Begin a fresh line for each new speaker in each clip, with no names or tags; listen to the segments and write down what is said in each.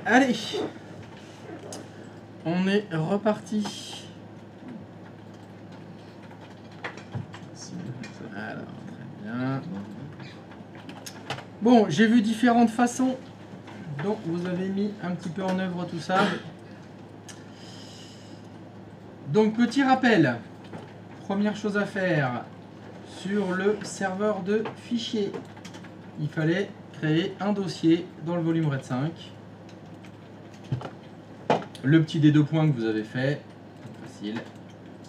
Allez, on est reparti. Alors, très bien. Bon, j'ai vu différentes façons dont vous avez mis un petit peu en œuvre tout ça. Donc, petit rappel. Première chose à faire, sur le serveur de fichiers, il fallait créer un dossier dans le volume RAID 5. Le petit des 2 points que vous avez fait, facile.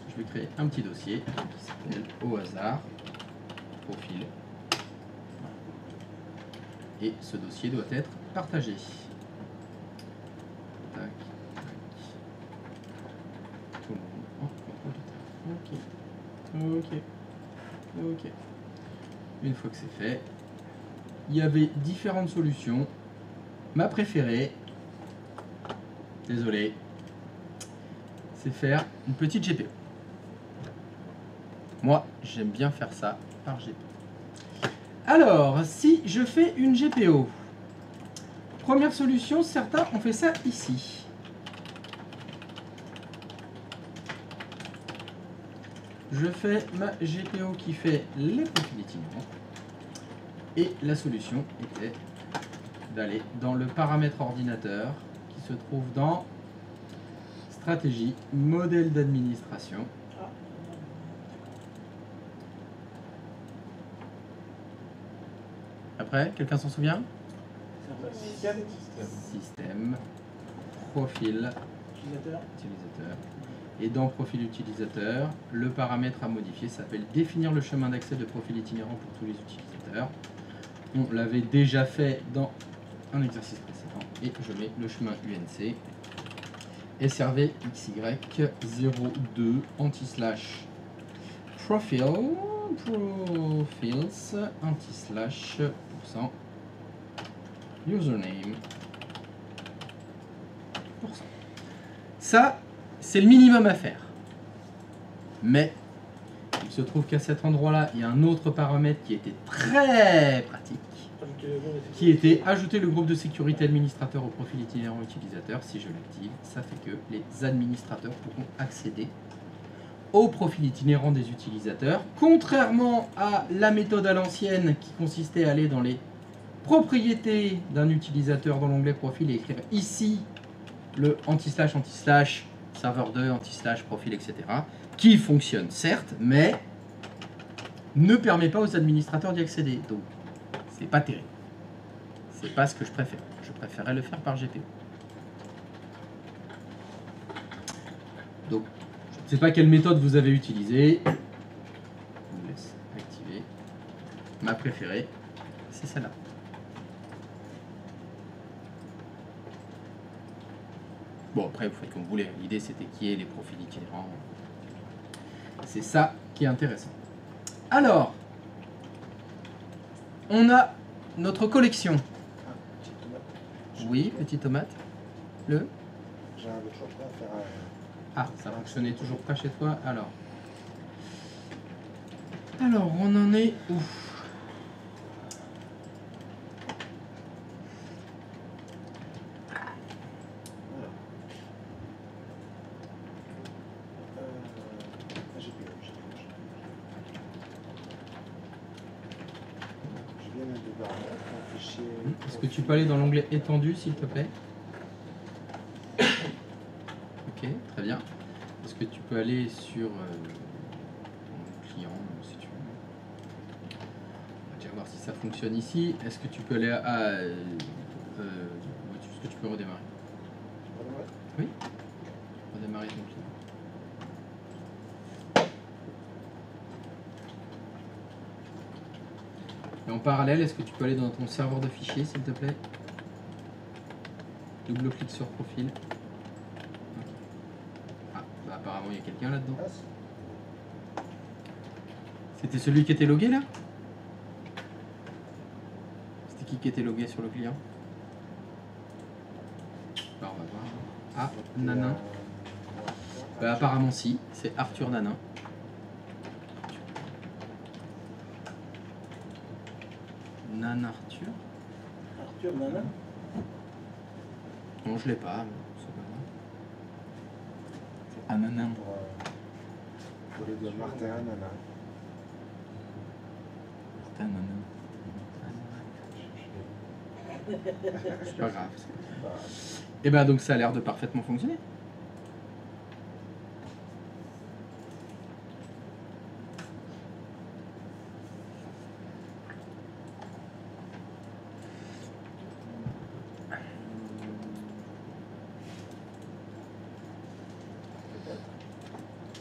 Je vais créer un petit dossier qui s'appelle au hasard profil. Et ce dossier doit être partagé. Tac, tac. Tout le monde en contrôle total. Ok. Une fois que c'est fait, il y avait différentes solutions. Ma préférée, désolé, c'est faire une petite GPO. Moi, j'aime bien faire ça par GPO. Alors, si je fais une GPO, première solution, certains ont fait ça ici. Je fais ma GPO qui fait les profils itinérants. Et la solution était d'aller dans le paramètre ordinateur qui se trouve dans stratégie, modèle d'administration. Après, quelqu'un s'en souvient? Système, profil, utilisateur. Et dans profil utilisateur, le paramètre à modifier s'appelle définir le chemin d'accès de profil itinérant pour tous les utilisateurs. On l'avait déjà fait dans un exercice précédent. Et je mets le chemin UNC. SRV XY02 anti/profil profils anti/ username %. Ça, c'est le minimum à faire. Mais il se trouve qu'à cet endroit-là, il y a un autre paramètre qui était très pratique, qui était ajouter le groupe de sécurité administrateur au profil itinérant utilisateur. Si je l'active, ça fait que les administrateurs pourront accéder au profil itinérant des utilisateurs, contrairement à la méthode à l'ancienne qui consistait à aller dans les propriétés d'un utilisateur dans l'onglet profil et écrire ici le anti/, serveur 2, anti/ profil, etc. qui fonctionne certes, mais ne permet pas aux administrateurs d'y accéder. Donc, c'est pas terrible. C'est pas ce que je préfère. Je préférerais le faire par GPO. Donc, je ne sais pas quelle méthode vous avez utilisée. Je vous laisse activer. Ma préférée, c'est celle-là. Bon, après, vous faites comme vous voulez. L'idée, c'était qu'il y ait les profils itinérants. C'est ça qui est intéressant. Alors, on a notre collection. Oui, petite tomate. Le
J'ai un workshop à faire.
Ah, ça fonctionnait toujours pas chez toi. Alors, on en est où? Est-ce que tu peux aller dans l'onglet étendu, s'il te plaît? Ok, très bien. Est-ce que tu peux aller sur ton client, si tu veux? On va déjà voir si ça fonctionne ici. Est-ce que tu peux aller à... est-ce que tu peux redémarrer? Oui. Redémarrer ton client. Et en parallèle, est-ce que tu peux aller dans ton serveur de fichiers, s'il te plaît? Double-clic sur profil. Ah, bah apparemment il y a quelqu'un là-dedans. C'était celui qui était logué là? C'était qui était logué sur le client? Bah, on va voir. Ah, Nanin. Bah, apparemment si, c'est Arthur Nanin. Nan Arthur.
Arthur Nanin.
Ouais, non, je l'ai pas. C'est pas grave. Ananin.
Pour le dire Martin Anana.
Ananin. C'est pas grave. Et ben donc ça a l'air de parfaitement fonctionner.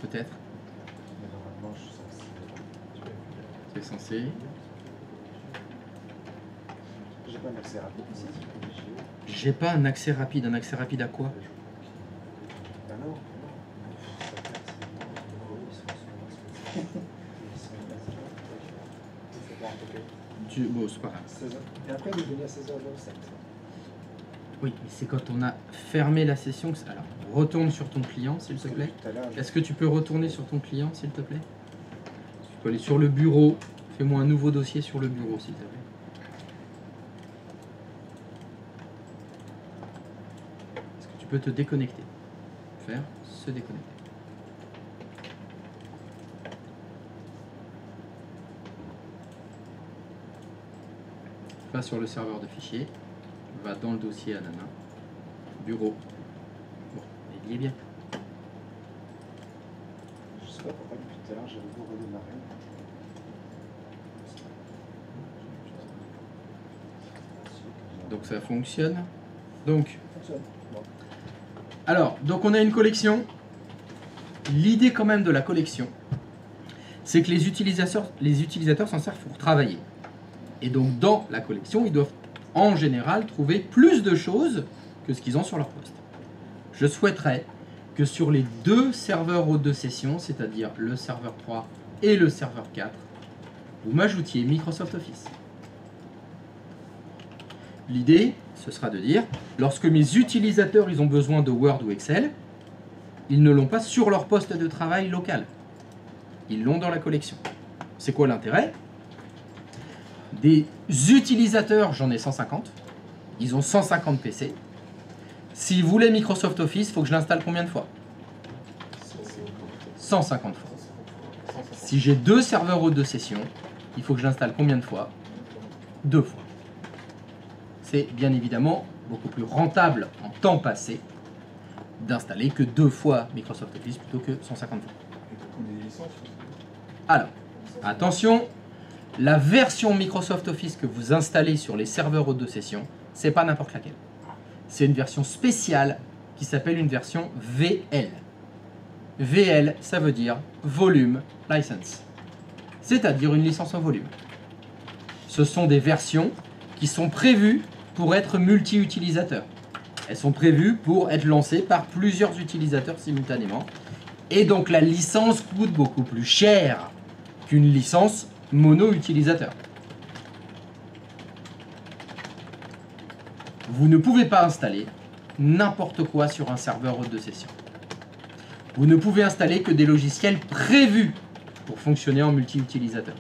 Peut-être.
Mais normalement, je suis censé.
Tu es censé.
J'ai pas un accès rapide ici.
J'ai pas un accès rapide. Un accès rapide à quoi?
Ah non,
Bon, c'est pas grave.
16h. Et après, il est venu à 16h07.
Oui, mais c'est quand on a fermé la session que ça... Alors, retourne sur ton client, s'il te plaît.
Tout à l'heure,
Est-ce que tu peux retourner sur ton client, s'il te plaît? Tu peux aller sur le bureau. Fais-moi un nouveau dossier sur le bureau, s'il te plaît. Est-ce que tu peux te déconnecter? Faire se déconnecter. Va sur le serveur de fichiers. Va dans le dossier Anana. Bureau. Bon, il y est bien.
je sais pas pourquoi depuis tout à l'heure, j'avais beau redémarrer.
Donc ça fonctionne. Donc,
Fonctionne. Bon.
alors, donc on a une collection. L'idée quand même de la collection, c'est que les utilisateurs s'en servent pour travailler. Et donc dans la collection, ils doivent en général trouver plus de choses que ce qu'ils ont sur leur poste. Je souhaiterais que sur les deux serveurs hôtes de session, c'est-à-dire le serveur 3 et le serveur 4, vous m'ajoutiez Microsoft Office. L'idée, ce sera de dire, lorsque mes utilisateurs ils ont besoin de Word ou Excel, ils ne l'ont pas sur leur poste de travail local. Ils l'ont dans la collection. C'est quoi l'intérêt? Des utilisateurs, j'en ai 150. Ils ont 150 PC. S'ils voulaient Microsoft Office, il faut que je l'installe combien de fois? 150 fois. Si j'ai deux serveurs hôtes de session, il faut que je l'installe combien de fois? 2 fois. C'est bien évidemment beaucoup plus rentable en temps passé d'installer que 2 fois Microsoft Office plutôt que 150 fois. Alors, attention, la version Microsoft Office que vous installez sur les serveurs hôtes de session, c'est pas n'importe laquelle. C'est une version spéciale qui s'appelle une version VL. VL, ça veut dire Volume License, c'est-à-dire une licence en volume. Ce sont des versions qui sont prévues pour être multi-utilisateurs. Elles sont prévues pour être lancées par plusieurs utilisateurs simultanément. Et donc la licence coûte beaucoup plus cher qu'une licence mono-utilisateur. Vous ne pouvez pas installer n'importe quoi sur un serveur hôte de session. Vous ne pouvez installer que des logiciels prévus pour fonctionner en multi-utilisateur.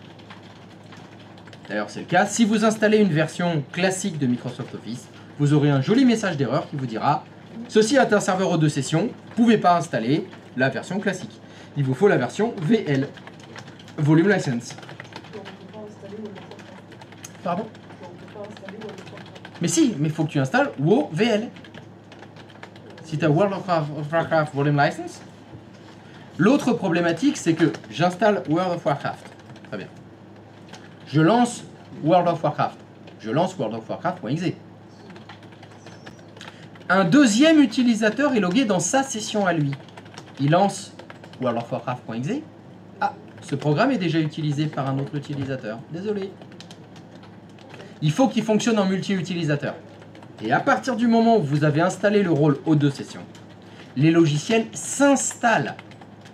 D'ailleurs, c'est le cas. Si vous installez une version classique de Microsoft Office, vous aurez un joli message d'erreur qui vous dira « Ceci est un serveur hôte de session, vous ne pouvez pas installer la version classique. Il vous faut la version VL, Volume License. » Pardon? Mais si, mais il faut que tu installes WoW VL. Si tu as World of Warcraft Volume License. L'autre problématique, c'est que j'installe World of Warcraft. Très bien. Je lance World of Warcraft. Je lance World of Warcraft.exe. Un deuxième utilisateur est logué dans sa session à lui. Il lance World of Warcraft.exe. Ah, ce programme est déjà utilisé par un autre utilisateur. Désolé. Il faut qu'il fonctionne en multi-utilisateur. Et à partir du moment où vous avez installé le rôle hôte de session, les logiciels s'installent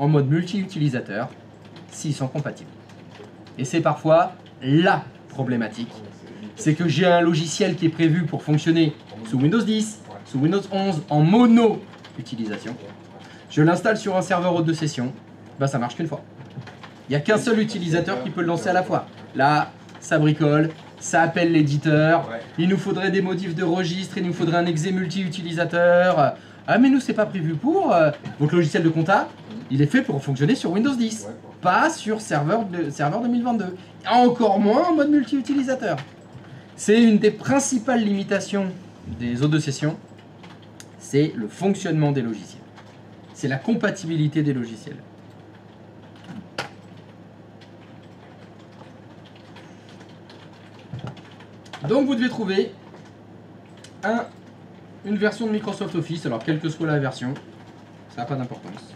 en mode multi-utilisateur s'ils sont compatibles. Et c'est parfois la problématique. C'est que j'ai un logiciel qui est prévu pour fonctionner sous Windows 10, sous Windows 11 en mono-utilisation. Je l'installe sur un serveur hôte de session, ben ça marche qu'une fois. Il n'y a qu'un seul utilisateur qui peut le lancer à la fois. Là, ça bricole, ça appelle l'éditeur,
Ouais.
il nous faudrait des modifs de registre, il nous faudrait un exe multi-utilisateur. Ah mais nous c'est pas prévu pour. Votre logiciel de compta, il est fait pour fonctionner sur Windows 10,
Ouais,
pas sur serveur 2022. Encore moins en mode multi-utilisateur. C'est une des principales limitations des hôtes de session, c'est le fonctionnement des logiciels. C'est la compatibilité des logiciels. Donc vous devez trouver une version de Microsoft Office, alors quelle que soit la version, ça n'a pas d'importance.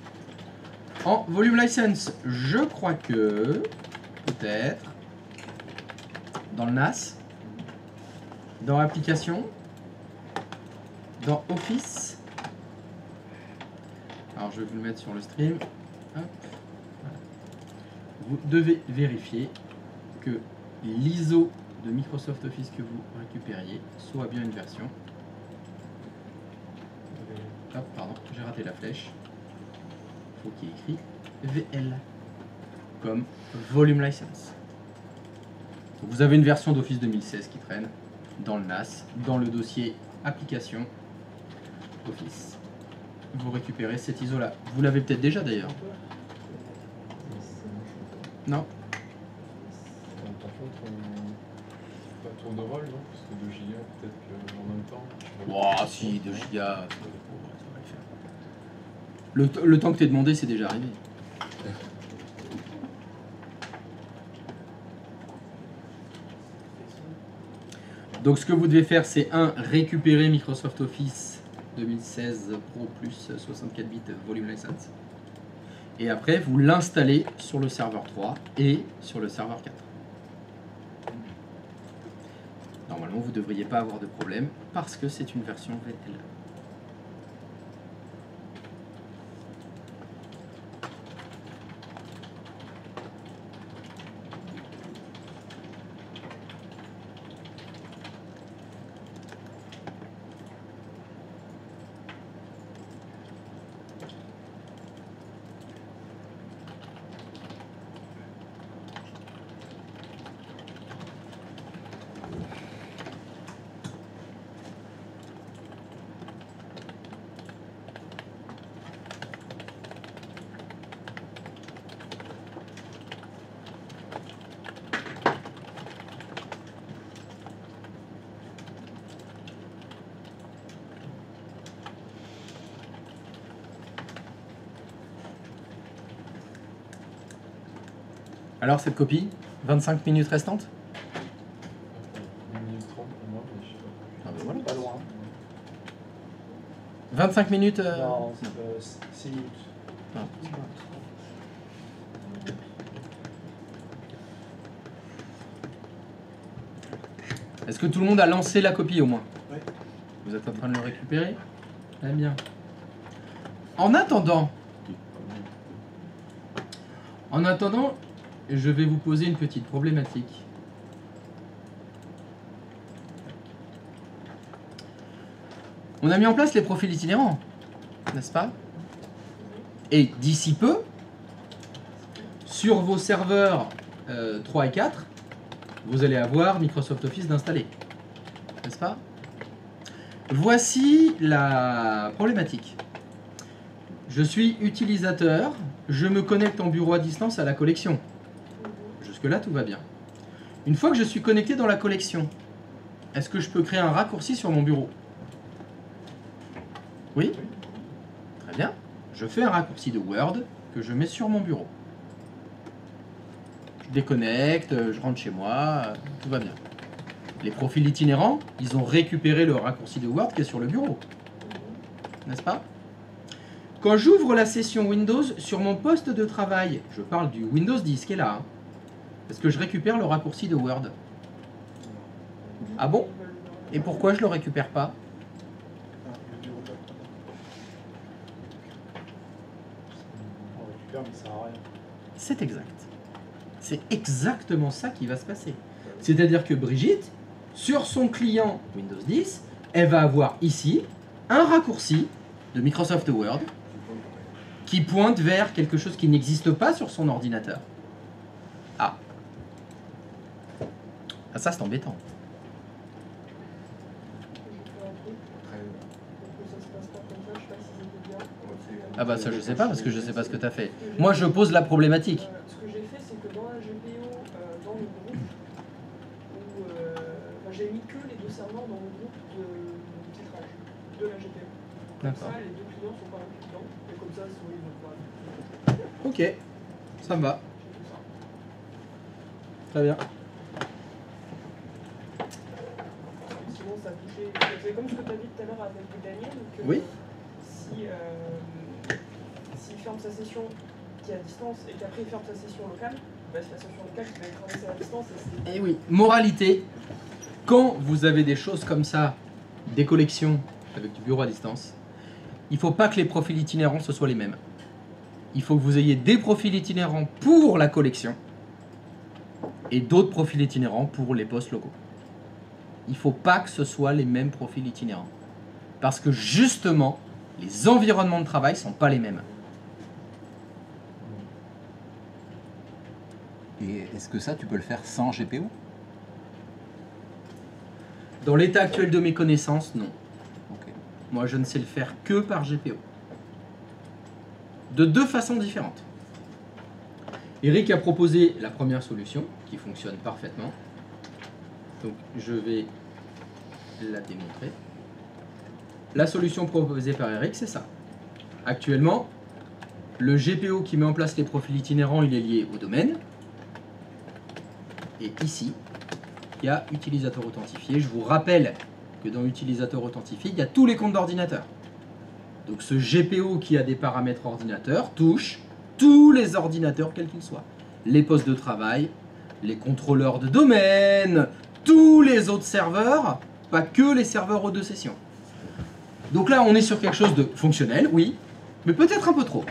En volume license, je crois que peut-être dans le NAS, dans application, dans Office. Alors je vais vous le mettre sur le stream. Hop. Voilà. Vous devez vérifier que l'ISO de Microsoft Office que vous récupériez soit bien une version. Hop, pardon, j'ai raté la flèche. Il faut qu'il y ait écrit VL comme Volume License. Donc vous avez une version d'Office 2016 qui traîne dans le NAS, dans le dossier Application Office. Vous récupérez cette ISO là. Vous l'avez peut-être déjà d'ailleurs. Non.
Par contre, pas tour de rôle, non? Parce que 2 gigas, peut-être qu'en même temps.
Wow, si, 2 gigas. Ça va le faire. Le temps que t'es demandé, c'est déjà arrivé. Donc ce que vous devez faire, c'est récupérer Microsoft Office 2016 Pro plus 64 bits Volume License. Et après, vous l'installez sur le serveur 3 et sur le serveur 4. Normalement, vous ne devriez pas avoir de problème parce que c'est une version VL. Alors cette copie, 25 minutes restantes?
1 minute 30 pour moi, mais je sais pas.
Ah ben voilà.
Pas loin.
25 minutes
Non, 6 minutes.
Ah. Est-ce que tout le monde a lancé la copie au moins?
Oui.
Vous êtes en train de le récupérer? Très bien. En attendant, je vais vous poser une petite problématique. On a mis en place les profils itinérants, n'est-ce pas? Et d'ici peu, sur vos serveurs 3 et 4, vous allez avoir Microsoft Office d'installer, n'est-ce pas? Voici la problématique. Je suis utilisateur, je me connecte en bureau à distance à la collection. Jusque-là, tout va bien. Une fois que je suis connecté dans la collection, est-ce que je peux créer un raccourci sur mon bureau? Oui? Très bien. Je fais un raccourci de Word que je mets sur mon bureau. Je déconnecte, je rentre chez moi, tout va bien. Les profils itinérants, ils ont récupéré le raccourci de Word qui est sur le bureau. N'est-ce pas? Quand j'ouvre la session Windows sur mon poste de travail, je parle du Windows 10 qui est là, hein, est-ce que je récupère le raccourci de Word? Ah bon? Et pourquoi je le récupère pas?
On récupère, mais ça sert à rien.
C'est exact. C'est exactement ça qui va se passer. C'est-à-dire que Brigitte, sur son client Windows 10, elle va avoir ici un raccourci de Microsoft Word qui pointe vers quelque chose qui n'existe pas sur son ordinateur. Ah. Ah, ça, c'est embêtant. Ah bah ça, je sais pas, parce que je sais pas ce que tu as fait. Moi, je pose la problématique.
Ce que j'ai fait, c'est que dans la GPO, dans le groupe, où j'ai mis que les deux serveurs dans le groupe de titrage de la GPO. Comme
D'accord.
ça, les deux clients sont pas inclus dedans, et comme ça, ils vont pas.
Ok, ça me va.
J'ai fait ça.
Très bien.
Sinon, ça a touché. C'est comme ce que tu as dit tout à l'heure avec Daniel, que
Oui.
s'il ferme sa session qui est à distance et qu'après il ferme sa session locale, bah, c'est la session locale qui va être ramassée à distance.
Eh oui, moralité, quand vous avez des choses comme ça, des collections avec du bureau à distance, il ne faut pas que les profils itinérants ce soient les mêmes. Il faut que vous ayez des profils itinérants pour la collection et d'autres profils itinérants pour les postes locaux. Il ne faut pas que ce soit les mêmes profils itinérants. Parce que justement, les environnements de travail ne sont pas les mêmes.
Et est-ce que ça, tu peux le faire sans GPO?
Dans l'état actuel de mes connaissances, non.
Ok.
Moi, je ne sais le faire que par GPO. De deux façons différentes. Eric a proposé la première solution, qui fonctionne parfaitement. Donc, je vais la démontrer. La solution proposée par Eric, c'est ça. Actuellement, le GPO qui met en place les profils itinérants, il est lié au domaine. Et ici, il y a utilisateur authentifié. Je vous rappelle que dans utilisateur authentifié, il y a tous les comptes d'ordinateur. Donc ce GPO qui a des paramètres ordinateur touche tous les ordinateurs quels qu'ils soient. Les postes de travail, les contrôleurs de domaine, tous les autres serveurs, pas que les serveurs aux deux sessions. Donc là, on est sur quelque chose de fonctionnel, oui, mais peut-être un peu trop.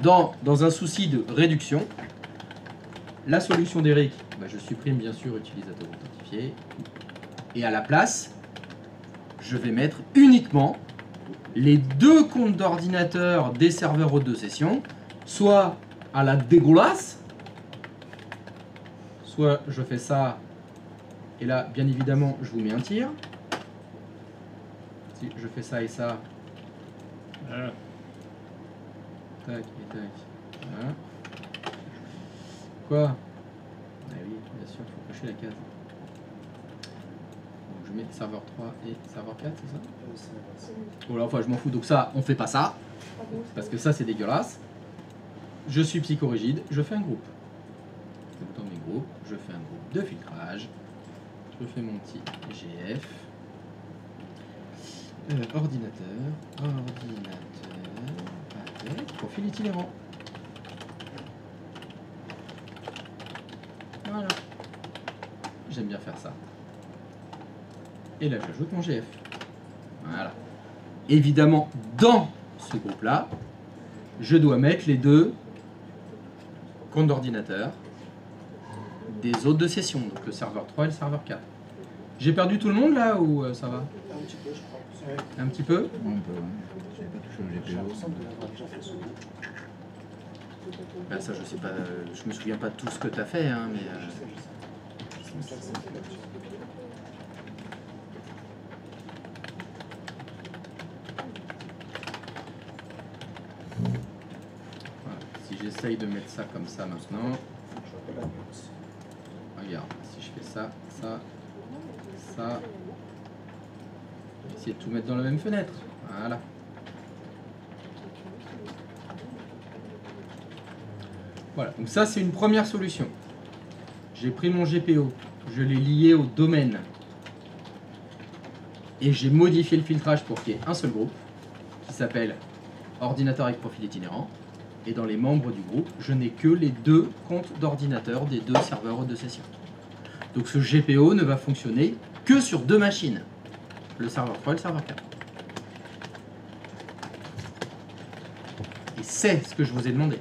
Dans un souci de réduction, la solution d'Eric, bah, je supprime bien sûr utilisateur authentifié, et à la place, je vais mettre uniquement les deux comptes d'ordinateur des serveurs aux deux sessions, soit à la dégueulasse, soit je fais ça, et là, bien évidemment, je vous mets un tir. Si je fais ça et ça, voilà. Tac et tac, voilà. Quoi? Ah oui, bien sûr, il faut cocher la case. Donc je mets serveur 3 et serveur 4, c'est ça? Voilà, enfin je m'en fous, donc ça, on fait pas ça, parce que ça c'est dégueulasse. Je suis psychorigide, je fais un groupe. Donc dans mes groupes, je fais un groupe de filtrage. Je fais mon petit GF. Ordinateur, avec profil itinérant. Voilà. J'aime bien faire ça. Et là, j'ajoute mon GF. Voilà. Évidemment, dans ce groupe-là, je dois mettre les deux comptes d'ordinateur des autres deux sessions, donc le serveur 3 et le serveur 4. J'ai perdu tout le monde là ou ça va?
Un petit peu, je crois. Ouais.
Un petit peu?
Un peu, ouais. J'avais pas touché au
J'ai
GPO.
l'impression de l'avoir déjà fait celui.
Ben, ça, je sais pas, je me souviens pas de tout ce que tu as fait, hein, mais.
Je sais. C'est ça, c'est là-dessus.
Voilà. Si j'essaye de mettre ça comme ça maintenant,
Je vois pas la nuance.
regarde, si je fais ça, ça, ça, je vais essayer de tout mettre dans la même fenêtre. Voilà. Voilà, donc ça c'est une première solution. J'ai pris mon GPO, je l'ai lié au domaine et j'ai modifié le filtrage pour qu'il y ait un seul groupe qui s'appelle ordinateur avec profil itinérant. Et dans les membres du groupe, je n'ai que les deux comptes d'ordinateur des deux serveurs de session. Donc ce GPO ne va fonctionner que sur deux machines, le serveur 3 et le serveur 4. Et c'est ce que je vous ai demandé.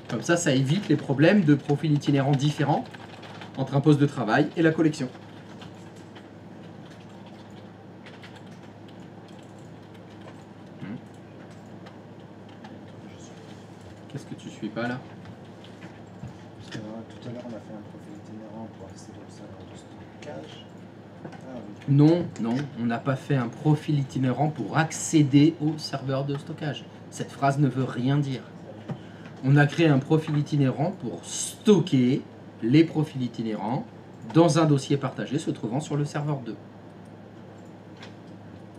Comme ça évite les problèmes de profils itinérants différents entre un poste de travail et la collection. Qu'est-ce que tu suis pas là?
Parce qu'il y en a un tout Tout à l'heure, on a fait un profil itinérant pour accéder au serveur de stockage. Ah, oui.
Non, non, on n'a pas fait un profil itinérant pour accéder au serveur de stockage. Cette phrase ne veut rien dire. On a créé un profil itinérant pour stocker les profils itinérants dans un dossier partagé se trouvant sur le serveur 2.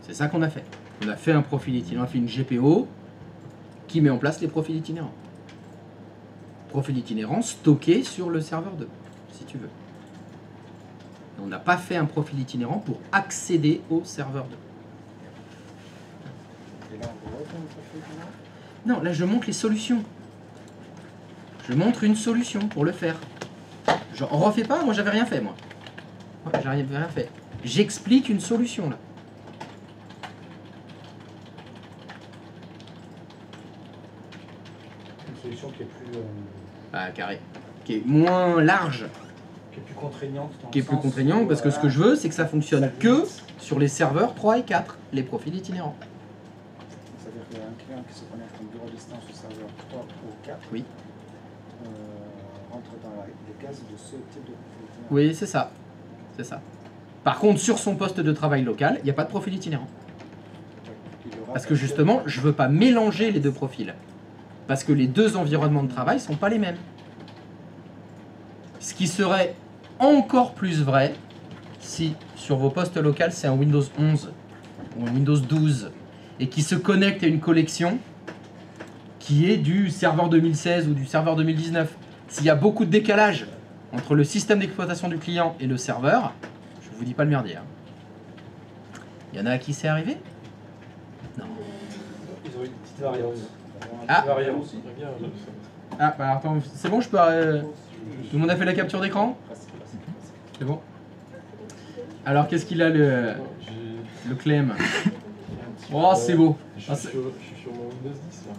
C'est ça qu'on a fait. On a fait un profil itinérant, on a fait une GPO qui met en place les profils itinérants. Profil itinérant stocké sur le serveur 2, si tu veux. On n'a pas fait un profil itinérant pour accéder au serveur 2.
Et là, on refait un profil itinérant.
Non, là je montre les solutions. Je montre une solution pour le faire. On refait pas, moi j'avais rien fait moi. Ouais, j'avais rien fait. J'explique une solution là.
Une solution qui est plus,
Carré. Qui est moins large,
qui est plus contraignante. Dans
qui est
le
plus
sens
contraignant,
où,
parce que ce que je veux, c'est que ça fonctionne
ça
que
limite.
sur les serveurs 3 et 4, les profils itinérants.
C'est-à-dire qu'il y a un client qui se connecte en bureau à distance au serveur 3 ou 4.
Oui.
Rentre dans les cases de ce type de profil itinérant.
Oui, c'est ça. C'est ça. Par contre, sur son poste de travail local, il n'y a pas de profil itinérant.
Il aura
Parce que justement, je ne veux pas mélanger les deux profils. Parce que les deux environnements de travail ne sont pas les mêmes. Ce qui serait encore plus vrai si sur vos postes locaux c'est un Windows 11 ou un Windows 12 et qui se connecte à une collection qui est du serveur 2016 ou du serveur 2019. S'il y a beaucoup de décalage entre le système d'exploitation du client et le serveur, je ne vous dis pas le merdier. Hein. Il y en a à qui c'est arrivé? Non.
Ils ont une petite variante.
Ah.
Variante.
Ah, bah attends, c'est bon, je peux... Tout le monde a fait la capture d'écran? C'est bon? Alors, qu'est-ce qu'il a le Clem? Oh, c'est beau.
Je
Ah,
suis
c'est-
sur mon Windows 10 là.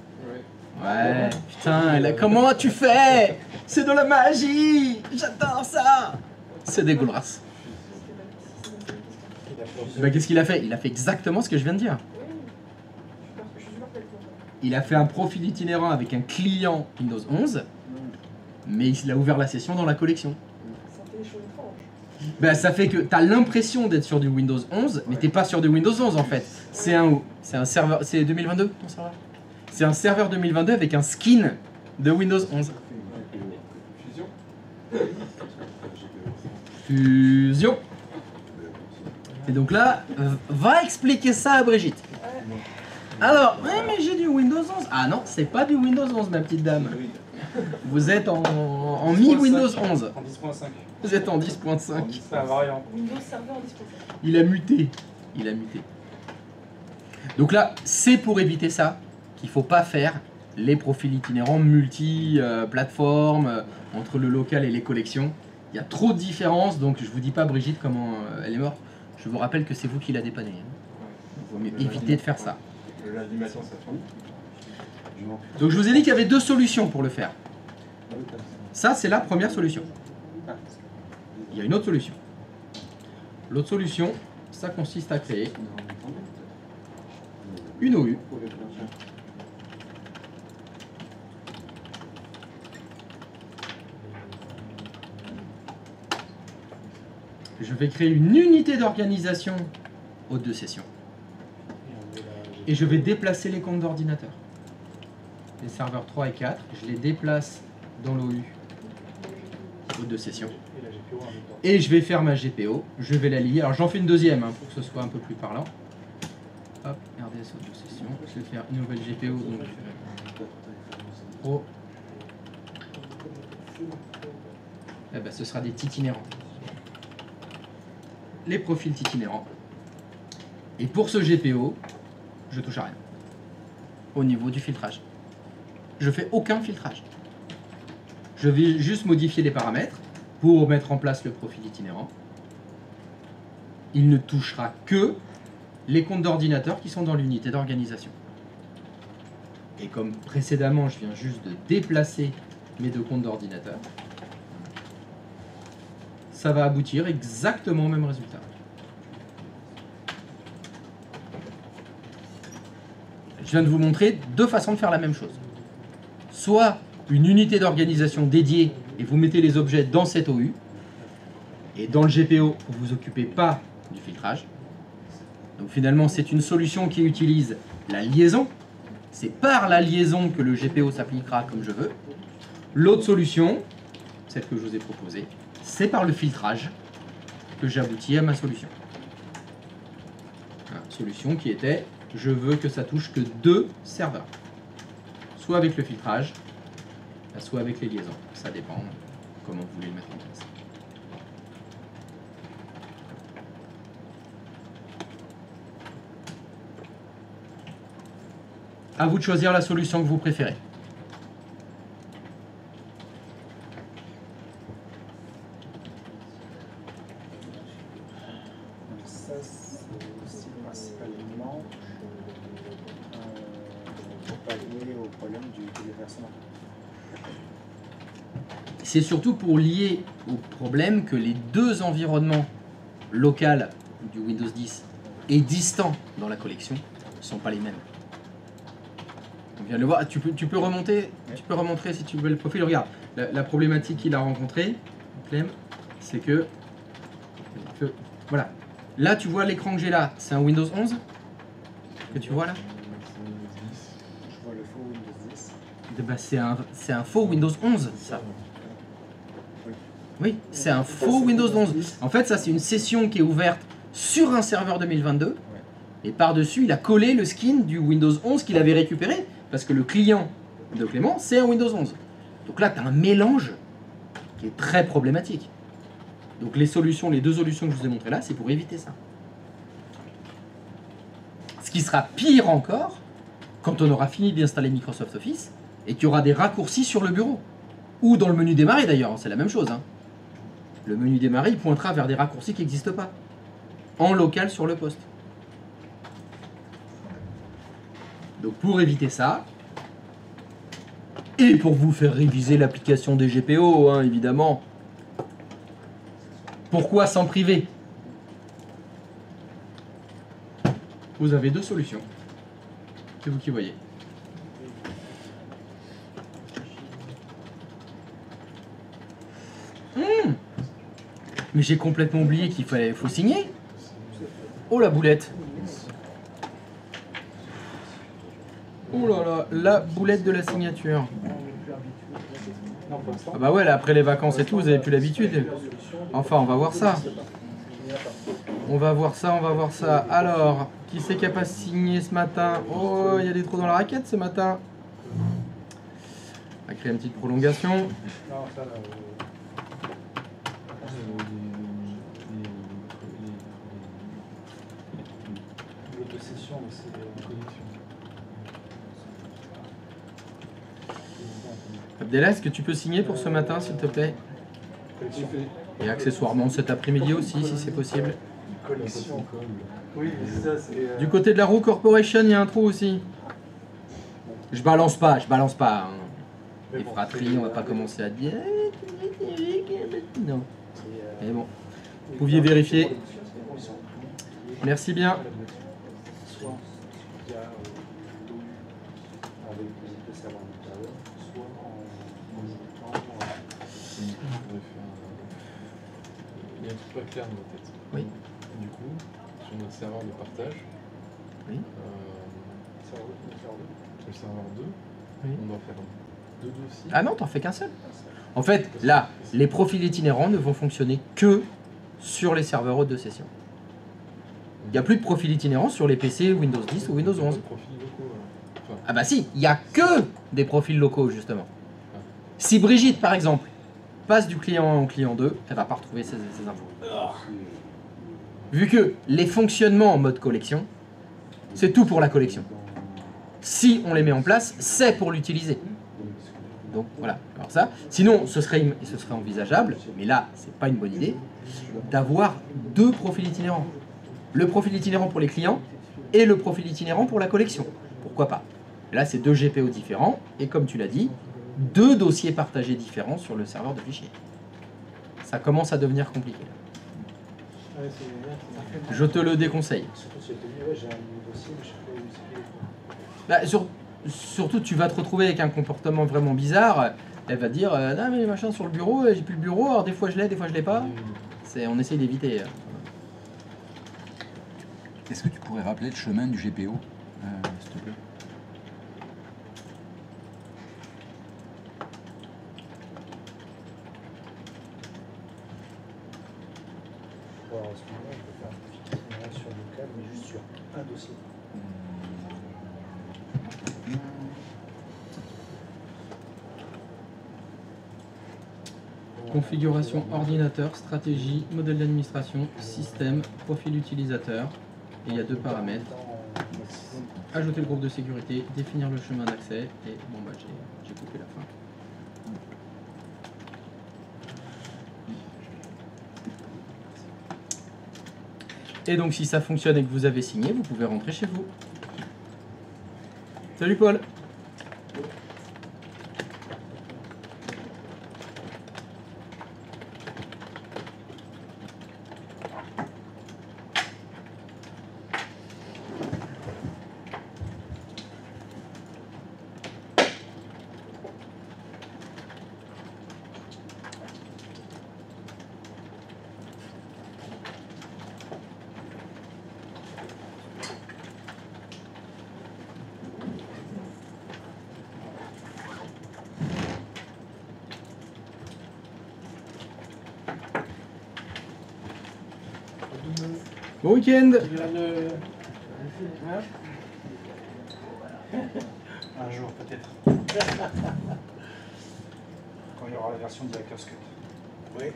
Ouais, putain, là, comment tu fais? C'est de la magie! J'adore ça! C'est dégueulasse. Bah, qu'est-ce qu'il a fait? Il a fait exactement ce que je viens de dire.
Je suis super quelqu'un.
Il a fait un profil itinérant avec un client Windows 11, mais il a ouvert la session dans la collection.
Ça fait des choses étranges.
Bah, ça fait que t'as l'impression d'être sur du Windows 11, mais t'es pas sur du Windows 11 en fait. C'est un serveur, c'est 2022 ton serveur? C'est un serveur 2022 avec un skin de Windows 11.
Fusion.
Fusion. Et donc là, va expliquer ça à Brigitte. Alors, ouais, mais j'ai du Windows 11. Ah non, c'est pas du Windows 11, ma petite dame. Vous êtes en mi-Windows 11.
En 10.5.
Vous êtes en 10.5.
C'est un variant.
Windows Server disponible.
Il a muté. Il a muté. Donc là, c'est pour éviter ça qu'il faut pas faire les profils itinérants multi-plateformes entre le local et les collections. Il y a trop de différences, donc je vous dis pas Brigitte comment elle est morte. Je vous rappelle que c'est vous qui l'a dépanné. Il vaut mieux éviter de faire ça.
Lundi matin, ça tourne.
Donc je vous ai dit qu'il y avait deux solutions pour le faire. Ça, c'est la première solution. Il y a une autre solution. L'autre solution, ça consiste à créer une OU. Je vais créer une unité d'organisation aux deux sessions. Et je vais déplacer les comptes d'ordinateur. Les serveurs 3 et 4, je les déplace dans l'OU aux deux sessions.
Et la GPO en même temps.
Et je vais faire ma GPO, je vais la lier. Alors j'en fais une deuxième hein, pour que ce soit un peu plus parlant. Hop, RDS aux deux sessions. Je vais faire une nouvelle GPO. Donc, Pro. Eh ben, ce sera des itinérants. Les profils itinérants. Et pour ce GPO, je touche à rien. Au niveau du filtrage. Je fais aucun filtrage. Je vais juste modifier les paramètres pour mettre en place le profil itinérant. Il ne touchera que les comptes d'ordinateur qui sont dans l'unité d'organisation. Et comme précédemment, je viens juste de déplacer mes deux comptes d'ordinateur, ça va aboutir exactement au même résultat. Je viens de vous montrer deux façons de faire la même chose. Soit une unité d'organisation dédiée et vous mettez les objets dans cette OU. Et dans le GPO, vous ne vous occupez pas du filtrage. Donc finalement, c'est une solution qui utilise la liaison. C'est par la liaison que le GPO s'appliquera comme je veux. L'autre solution, celle que je vous ai proposée, c'est par le filtrage que j'aboutis à ma solution. Solution qui était, je veux que ça touche que 2 serveurs. Soit avec le filtrage, soit avec les liaisons. Ça dépend comment vous voulez le mettre en place. À vous de choisir la solution que vous préférez.
Ça, c'est aussi principalement pour pallier au problème du téléversement.
C'est surtout pour lier au problème que les 2 environnements locaux du Windows 10 et distants dans la collection ne sont pas les mêmes. On vient de le voir. Tu peux remonter, tu peux remontrer si tu veux le profil. Regarde, la problématique qu'il a rencontrée, Clem, c'est que voilà. Là, tu vois l'écran que j'ai là, c'est un Windows 11 que tu vois là.
Je vois le faux Windows 10.
Bah, c'est un faux Windows 11, ça. Oui, c'est un faux Windows 11. En fait, ça, c'est une session qui est ouverte sur un serveur 2022. Et par-dessus, il a collé le skin du Windows 11 qu'il avait récupéré. Parce que le client de Clément, c'est un Windows 11. Donc là, tu as un mélange qui est très problématique. Donc les 2 solutions que je vous ai montrées là, c'est pour éviter ça. Ce qui sera pire encore, quand on aura fini d'installer Microsoft Office, et qu'il y aura des raccourcis sur le bureau. Ou dans le menu démarrer d'ailleurs, c'est la même chose. Hein. Le menu démarrer, il pointera vers des raccourcis qui n'existent pas. En local sur le poste. Donc pour éviter ça, et pour vous faire réviser l'application des GPO, hein, évidemment, pourquoi s'en priver? Vous avez 2 solutions. C'est vous qui voyez. Mais j'ai complètement oublié qu'il faut signer. Oh la boulette. Oh là là, la boulette de la signature. Ah bah ouais, là, après les vacances et tout, vous avez plus l'habitude. Enfin, on va voir ça. On va voir ça. Alors, qui c'est qui a pas signé ce matin? Oh, il y a des trous dans la raquette ce matin. On va créer une petite prolongation. Abdella, est-ce que tu peux signer pour ce matin, s'il te plaît? Et accessoirement cet après-midi aussi, si c'est possible.
Oui, ça c'est.
Du côté de la Roue Corporation, il y a un trou aussi. Je balance pas. Hein. Les fratries, on va pas commencer à dire. Non. Mais bon, vous pouviez vérifier. Merci bien.
Soit il y a avec le serveur intérieur, soit
Il y a un truc pas clair dans ma tête.
Oui.
Du coup, sur notre serveur de partage,
Oui.
le serveur 2,
Oui.
on doit faire 2 dossiers.
Ah non, t'en fais qu'un seul. En fait, là, les profils itinérants ne vont fonctionner que sur les serveurs haute de session. Il n'y a plus de profil itinérant sur les PC Windows 10 ou Windows 11.
Profils locaux, enfin,
Ah bah si, il n'y a que des profils locaux justement. Si Brigitte, par exemple, passe du client 1 au client 2, elle va pas retrouver ces infos. Vu que les fonctionnements en mode collection, c'est tout pour la collection. Si on les met en place, c'est pour l'utiliser. Donc voilà, alors ça. Sinon, ce serait envisageable, mais là, c'est pas une bonne idée, d'avoir 2 profils itinérants. Le profil itinérant pour les clients et le profil itinérant pour la collection. Pourquoi pas? Là, c'est 2 GPO différents et comme tu l'as dit, 2 dossiers partagés différents sur le serveur de fichiers. Ça commence à devenir compliqué. Je te le déconseille.
Surtout si j'ai un dossier, mais je sais pas où c'est.
Bah, surtout, tu vas te retrouver avec un comportement vraiment bizarre. Elle va te dire non, mais machin sur le bureau, j'ai plus le bureau, alors des fois je l'ai, des fois je l'ai pas. On essaye d'éviter.
Est-ce que tu pourrais rappeler le chemin du GPO, s'il te plaît?
Alors, à ce moment-là, je peux faire un petit itinéraire sur le local, mais juste sur un dossier.
Configuration ordinateur, stratégie, modèle d'administration, système, profil utilisateur. Et il y a 2 paramètres. Ajouter le groupe de sécurité, définir le chemin d'accès. Et bon, bah, j'ai coupé la fin. Et donc, si ça fonctionne et que vous avez signé, vous pouvez rentrer chez vous. Salut Paul. Bon week-end.
Un jour, peut-être. Quand il y aura la version Director's Cut. Oui.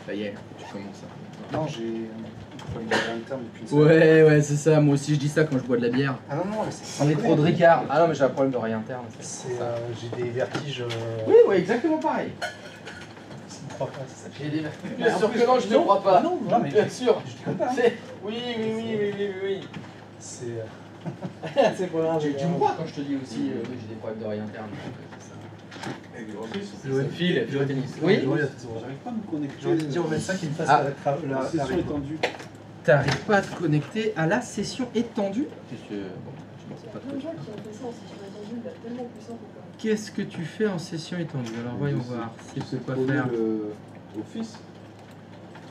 Ça y est, tu commences à...
Non, j'ai une interne depuis une semaine.
Ouais, c'est ça. Moi aussi, je dis ça quand je bois de la bière.
Ah non, mais c'est.
On est trop de Ricard. Ah non, mais j'ai un problème de réinterne. interne.
C'est, j'ai des vertiges.
Oui, exactement pareil.
Ça me croit pas, c'est ça.
J'ai des vertiges. Bien sûr que non, je ne crois pas.
Non, mais
bien sûr.
je te comprends.
Oui.
C'est.
C'est pas grave.
Tu me crois quand je te dis aussi que j'ai des problèmes de réinterne. C'est le fil, le tennis. Oui.
J'arrive pas à me connecter. J'ai envie de dire au médecin qu'il me fasse
Ah.
la session étendue.
T'arrives pas à te connecter à la session étendue? Qu'est-ce que... Bon, je pensais pas
Plein de
de
gens qui ont fait ça en session étendue, il y a tellement plus simple que
Qu'est-ce que tu fais en session étendue? Alors voyons voir. C'est quoi
coller
faire.
le Office.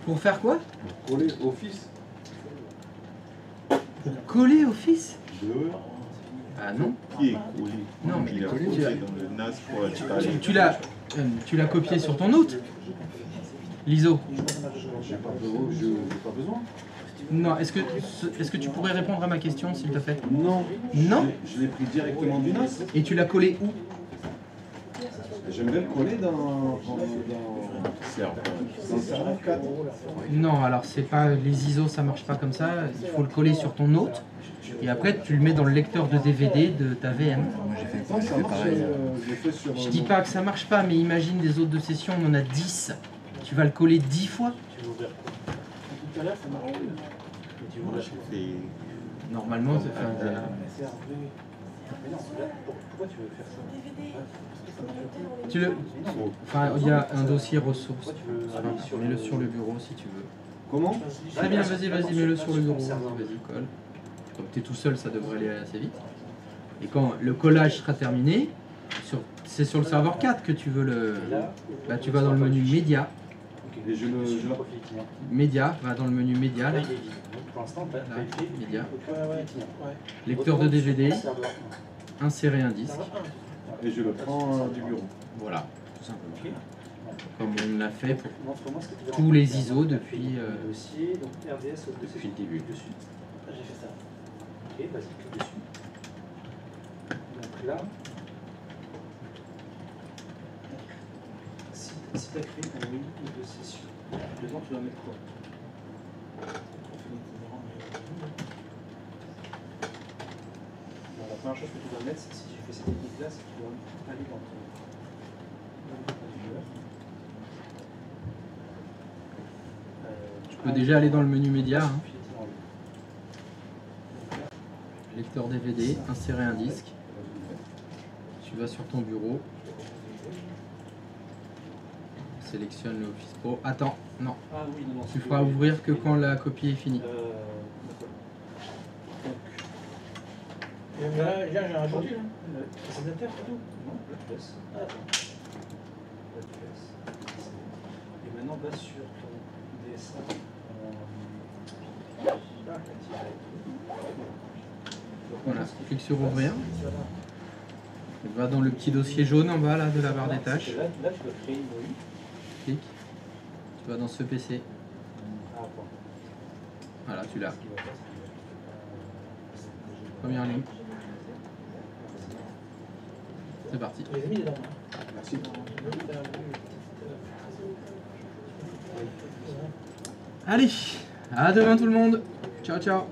Pour faire quoi?
Coller Office.
Pour coller Office? Ah non.
Qui est collé?
Non, mais
il est
collé,
collé
tu as-
dans le NAS pour installer.
Tu l'as copié sur ton note? L'ISO?
J'ai pas besoin.
Non, est-ce que tu pourrais répondre à ma question s'il te plaît?
Non.
Non?
Je l'ai pris directement du NAS.
Et tu l'as collé où?
J'aimerais le coller dans le serveur 4.
Non, alors c'est pas les ISO, ça marche pas comme ça. Il faut le coller sur ton note. Et après, tu le mets dans le lecteur de DVD de ta VM.
Moi j'ai fait,
Non,
j'ai
ça
fait
marche.
pareil.
Je l'ai fait sur.
Je dis pas que ça marche pas, mais imagine des hôtes de session, on en a 10. Tu vas le coller 10 fois?
Tu veux ouvrir quoi? Tout à l'heure, ça marche. Mais tu veux
Moi,
ouvrir
j'ai fait.
Normalement, ça fait un...
Mais non, pourquoi tu veux faire ça?
Tu le... Enfin, il y a un dossier ressources.
Pourquoi tu veux
Enfin, mets-le sur le bureau si tu veux.
Comment?
Très bien, vas-y, mets-le sur le bureau. Vas-y, colle. Comme tu es tout seul, ça devrait aller assez vite. Et quand le collage sera terminé, c'est sur le serveur 4 que tu veux le... Bah, tu vas dans le menu Média.
Et je le.
Média, va dans le menu Média, là.
Pour l'instant,
Là, Média.
ouais.
Lecteur de DVD, insérer un disque.
Et je le prends du bureau.
Voilà, tout simplement. Comme on l'a fait pour
Montre-moi ce que tu veux
tous les ISO depuis...
dossier, donc RDS
depuis le début.
dessus. Ah, j'ai fait ça. Ok, vas-y, clique dessus. Donc là, si tu as créé un menu de session, dedans tu dois mettre quoi? Bon, la première chose que tu dois mettre, c'est si tu fais cette technique-là, c'est que tu dois aller dans ton navigateur.
Tu peux déjà aller dans le menu Média. Hein.
Les
Lecteur DVD, insérer un disque. Tu vas sur ton bureau. Sélectionne le Office Pro. Attends, non.
Ah oui, non, non.
Tu feras ouvrir que quand la copie est finie.
D'accord. Donc,
Là, j'ai rajouté.
le présentateur, c'est tout? Non, là tu laisses. Ah, attends. Là tu laisses. Et maintenant, va sur ton dessin.
Voilà, clique sur ouvrir. Va dans le petit dossier jaune en bas là de la barre des tâches.
Là, tu dois créer une grille.
Clique. Tu vas dans ce PC.
Ah, attends.
Voilà, tu l'as.
Ce qu'il va faire, c'est qu'il va-
Première ligne. C'est parti.
On les a mis dedans.
Merci.
Allez, à demain tout le monde. Ciao, ciao.